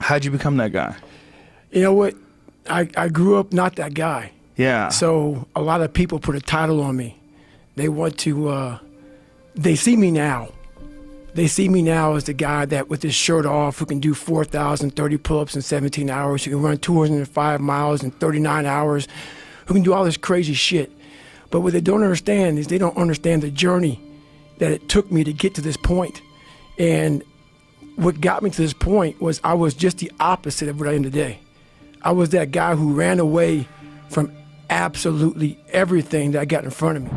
How'd you become that guy? You know what? I grew up not that guy. Yeah. So a lot of people put a title on me. They want to, they see me now. They see me now as the guy that with his shirt off who can do 4,030 pull-ups in 17 hours, who can run 205 miles in 39 hours, who can do all this crazy shit. But what they don't understand is they don't understand the journey that it took me to get to this point. And what got me to this point was I was just the opposite of what I am today. I was that guy who ran away from absolutely everything that I got in front of me.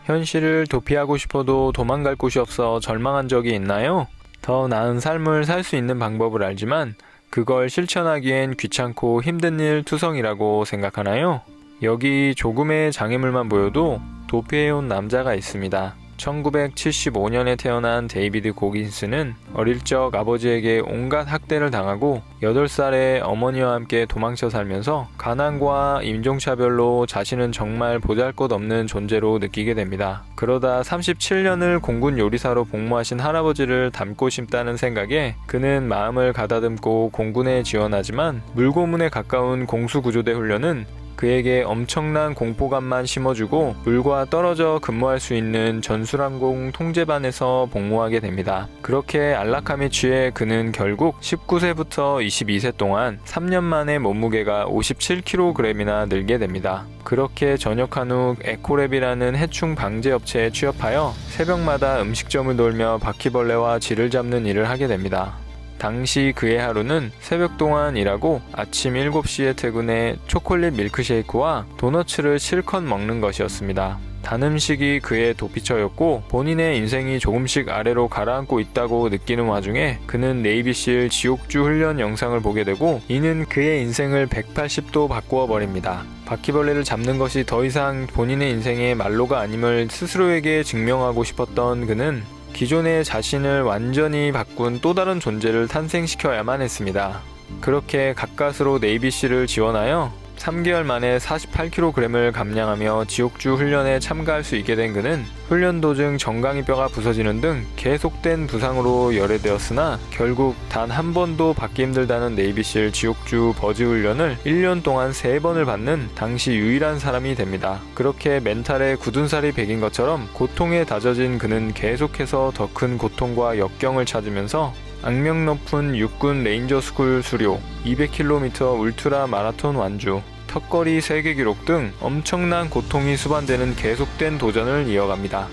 현실을 도피하고 싶어도 도망갈 곳이 없어 절망한 적이 있나요? 더 나은 삶을 살 수 있는 방법을 알지만 그걸 실천하기엔 귀찮고 힘든 일 투성이라고 생각하나요? 여기 조금의 장애물만 보여도 도피해온 남자가 있습니다. 1975년에 태어난 데이비드 고긴스는 어릴 적 아버지에게 온갖 학대를 당하고 8살에 어머니와 함께 도망쳐 살면서 가난과 인종차별로 자신은 정말 보잘것없는 존재로 느끼게 됩니다. 그러다 37년을 공군 요리사로 복무하신 할아버지를 닮고 싶다는 생각에 그는 마음을 가다듬고 공군에 지원하지만 물고문에 가까운 공수구조대 훈련은 그에게 엄청난 공포감만 심어주고 물과 떨어져 근무할 수 있는 전술항공 통제반에서 복무하게 됩니다. 그렇게 안락함에 취해 그는 결국 19세부터 22세 동안 3년 만에 몸무게가 57kg이나 늘게 됩니다. 그렇게 전역한 후 에코랩이라는 해충 방제 업체에 취업하여 새벽마다 음식점을 돌며 바퀴벌레와 쥐를 잡는 일을 하게 됩니다. 당시 그의 하루는 새벽 동안 일하고 아침 7시에 퇴근해 초콜릿 밀크쉐이크와 도너츠를 실컷 먹는 것이었습니다. 단 음식이 그의 도피처였고 본인의 인생이 조금씩 아래로 가라앉고 있다고 느끼는 와중에 그는 네이비실 지옥주 훈련 영상을 보게 되고 이는 그의 인생을 180도 바꾸어 버립니다. 바퀴벌레를 잡는 것이 더 이상 본인의 인생의 말로가 아님을 스스로에게 증명하고 싶었던 그는 기존의 자신을 완전히 바꾼 또 다른 존재를 탄생시켜야만 했습니다. 그렇게 가까스로 네이비실을 지원하여 3개월 만에 48kg을 감량하며 지옥주 훈련에 참가할 수 있게 된 그는 훈련 도중 정강이뼈가 부서지는 등 계속된 부상으로 열애되었으나 결국 단 한 번도 받기 힘들다는 네이비실 지옥주 버즈 훈련을 1년 동안 3번을 받는 당시 유일한 사람이 됩니다. 그렇게 멘탈에 굳은 살이 배긴 것처럼 고통에 다져진 그는 계속해서 더 큰 고통과 역경을 찾으면서 악명 높은 육군 레인저 스쿨 수료, 200km 울트라 마라톤 완주, 턱걸이 세계 기록 등 엄청난 고통이 수반되는 계속된 도전을 이어갑니다.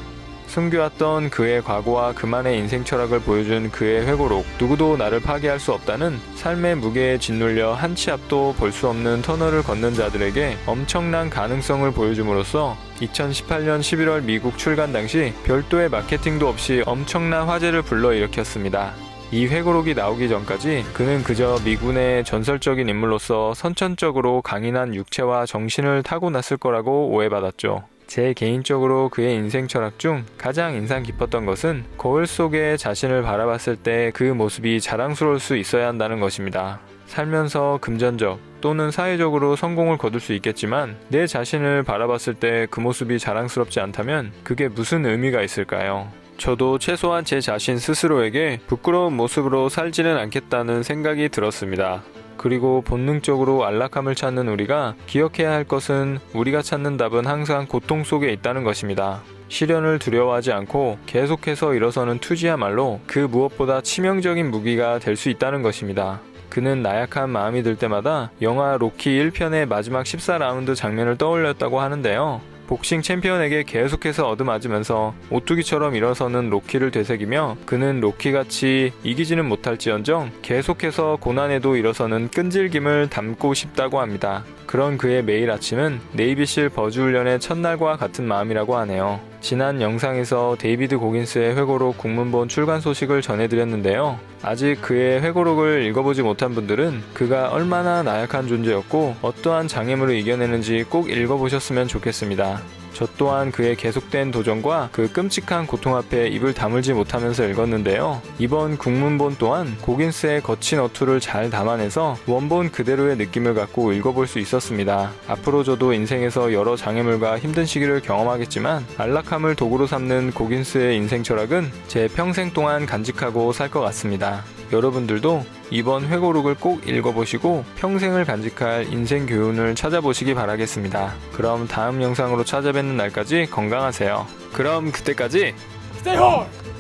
숨겨왔던 그의 과거와 그만의 인생 철학을 보여준 그의 회고록, 누구도 나를 파괴할 수 없다는 삶의 무게에 짓눌려 한 치 앞도 볼 수 없는 터널을 걷는 자들에게 엄청난 가능성을 보여줌으로써 2018년 11월 미국 출간 당시 별도의 마케팅도 없이 엄청난 화제를 불러일으켰습니다. 이 회고록이 나오기 전까지 그는 그저 미군의 전설적인 인물로서 선천적으로 강인한 육체와 정신을 타고났을 거라고 오해받았죠. 제 개인적으로 그의 인생 철학 중 가장 인상 깊었던 것은 거울 속에 자신을 바라봤을 때 그 모습이 자랑스러울 수 있어야 한다는 것입니다. 살면서 금전적 또는 사회적으로 성공을 거둘 수 있겠지만 내 자신을 바라봤을 때 그 모습이 자랑스럽지 않다면 그게 무슨 의미가 있을까요? 저도 최소한 제 자신 스스로에게 부끄러운 모습으로 살지는 않겠다는 생각이 들었습니다. 그리고 본능적으로 안락함을 찾는 우리가 기억해야 할 것은 우리가 찾는 답은 항상 고통 속에 있다는 것입니다. 시련을 두려워하지 않고 계속해서 일어서는 투지야말로 그 무엇보다 치명적인 무기가 될 수 있다는 것입니다. 그는 나약한 마음이 들 때마다 영화 로키 1편의 마지막 14라운드 장면을 떠올렸다고 하는데요. 복싱 챔피언에게 계속해서 얻어맞으면서 오뚜기처럼 일어서는 로키를 되새기며 그는 로키같이 이기지는 못할지언정 계속해서 고난에도 일어서는 끈질김을 담고 싶다고 합니다. 그런 그의 매일 아침은 네이비실 버즈 훈련의 첫날과 같은 마음이라고 하네요. 지난 영상에서 데이비드 고긴스의 회고록 국문본 출간 소식을 전해드렸는데요. 아직 그의 회고록을 읽어보지 못한 분들은 그가 얼마나 나약한 존재였고 어떠한 장애물을 이겨내는지 꼭 읽어보셨으면 좋겠습니다. 저 또한 그의 계속된 도전과 그 끔찍한 고통 앞에 입을 다물지 못하면서 읽었는데요. 이번 국문본 또한 고긴스의 거친 어투를 잘 담아내서 원본 그대로의 느낌을 갖고 읽어볼 수 있었습니다. 앞으로 저도 인생에서 여러 장애물과 힘든 시기를 경험하겠지만 안락함을 도구로 삼는 고긴스의 인생 철학은 제 평생 동안 간직하고 살 것 같습니다. 여러분들도 이번 회고록을 꼭 읽어보시고 평생을 간직할 인생 교훈을 찾아보시기 바라겠습니다. 그럼 다음 영상으로 찾아뵙는 날까지 건강하세요. 그럼 그때까지 Stay hard!